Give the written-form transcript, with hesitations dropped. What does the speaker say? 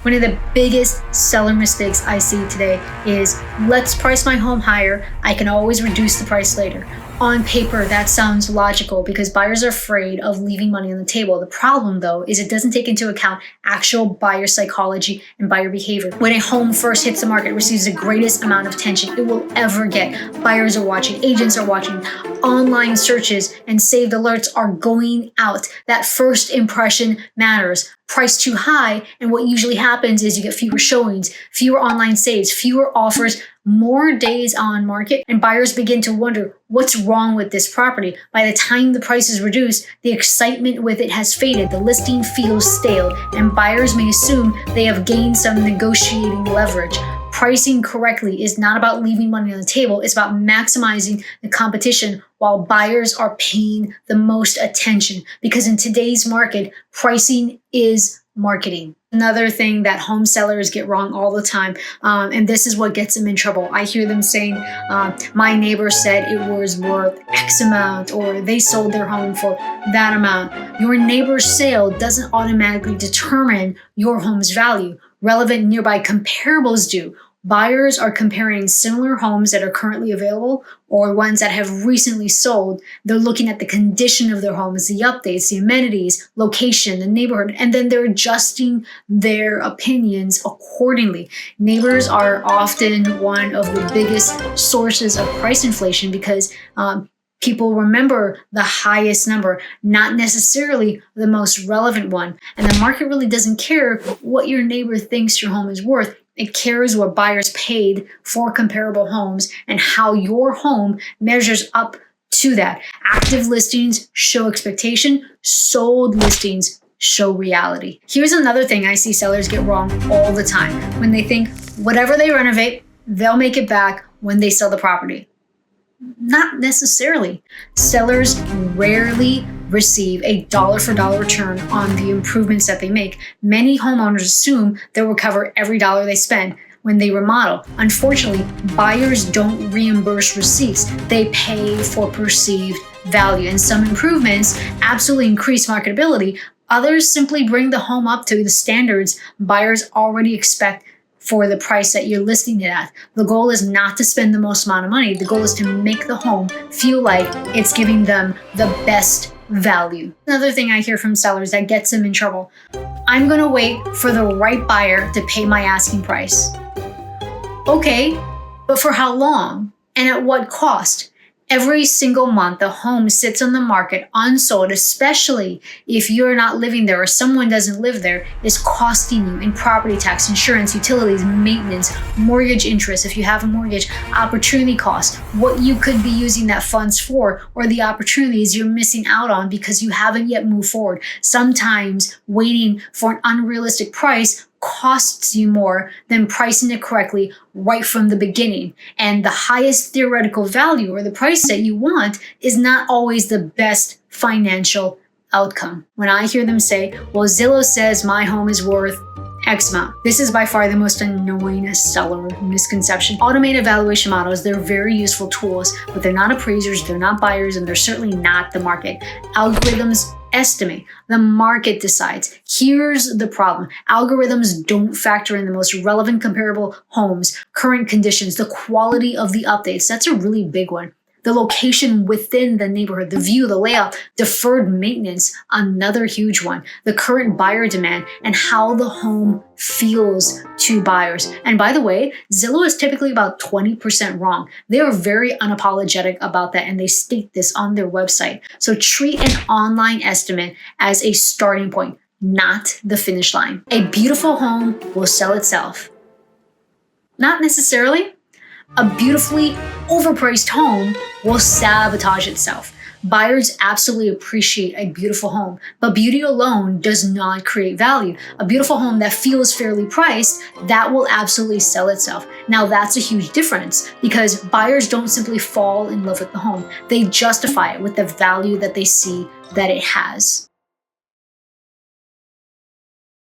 One of the biggest seller mistakes I see today is, let's price my home higher. I can always reduce the price later. On paper, that sounds logical because buyers are afraid of leaving money on the table. The problem, though, is it doesn't take into account actual buyer psychology and buyer behavior. When a home first hits the market, it receives the greatest amount of attention it will ever get. Buyers are watching, agents are watching, online searches and saved alerts are going out. That first impression matters. Price too high, and what usually happens is you get fewer showings, fewer online saves, fewer offers, more days on market, and buyers begin to wonder what's wrong with this property. By the time the price is reduced, the excitement with it has faded, the listing feels stale, and buyers may assume they have gained some negotiating leverage. Pricing correctly is not about leaving money on the table, it's about maximizing the competition while buyers are paying the most attention. Because in today's market, pricing is marketing. Another thing that home sellers get wrong all the time, and this is what gets them in trouble. I hear them saying, my neighbor said it was worth X amount, or they sold their home for that amount. Your neighbor's sale doesn't automatically determine your home's value. Relevant nearby comparables do. Buyers are comparing similar homes that are currently available or ones that have recently sold. They're looking at the condition of their homes, the updates, the amenities, location, the neighborhood, and then they're adjusting their opinions accordingly. Neighbors are often one of the biggest sources of price inflation because people remember the highest number, not necessarily the most relevant one. And the market really doesn't care what your neighbor thinks your home is worth. It cares what buyers paid for comparable homes and how your home measures up to that. Active listings show expectation, sold listings show reality. Here's another thing I see sellers get wrong all the time when they think whatever they renovate, they'll make it back when they sell the property. Not necessarily. Sellers rarely receive a dollar-for-dollar return on the improvements that they make. Many homeowners assume they'll recover every dollar they spend when they remodel. Unfortunately, buyers don't reimburse receipts. They pay for perceived value, and some improvements absolutely increase marketability. Others simply bring the home up to the standards buyers already expect for the price that you're listing it at. The goal is not to spend the most amount of money. The goal is to make the home feel like it's giving them the best value. Another thing I hear from sellers that gets them in trouble: I'm gonna wait for the right buyer to pay my asking price. Okay, but for how long and at what cost? Every single month, the home sits on the market unsold, especially if you're not living there or someone doesn't live there, is costing you in property tax, insurance, utilities, maintenance, mortgage interest, if you have a mortgage, opportunity cost, what you could be using that funds for, or the opportunities you're missing out on because you haven't yet moved forward. Sometimes waiting for an unrealistic price costs you more than pricing it correctly right from the beginning. And the highest theoretical value, or the price that you want, is not always the best financial outcome. When I hear them say, well, Zillow says my home is worth X amount, this is by far the most annoying seller misconception. Automated valuation models, they're very useful tools, but they're not appraisers, they're not buyers, and they're certainly not the market. Algorithms estimate. The market decides. Here's the problem. Algorithms don't factor in the most relevant comparable homes, current conditions, the quality of the updates. That's a really big one. The location within the neighborhood, the view, the layout, deferred maintenance, another huge one. The current buyer demand and how the home feels to buyers. And by the way, Zillow is typically about 20% wrong. They are very unapologetic about that, and they state this on their website. So treat an online estimate as a starting point, not the finish line. A beautiful home will sell itself. Not necessarily. A beautifully overpriced home will sabotage itself. Buyers absolutely appreciate a beautiful home, but beauty alone does not create value. A beautiful home that feels fairly priced, that will absolutely sell itself. Now that's a huge difference because buyers don't simply fall in love with the home. They justify it with the value that they see that it has.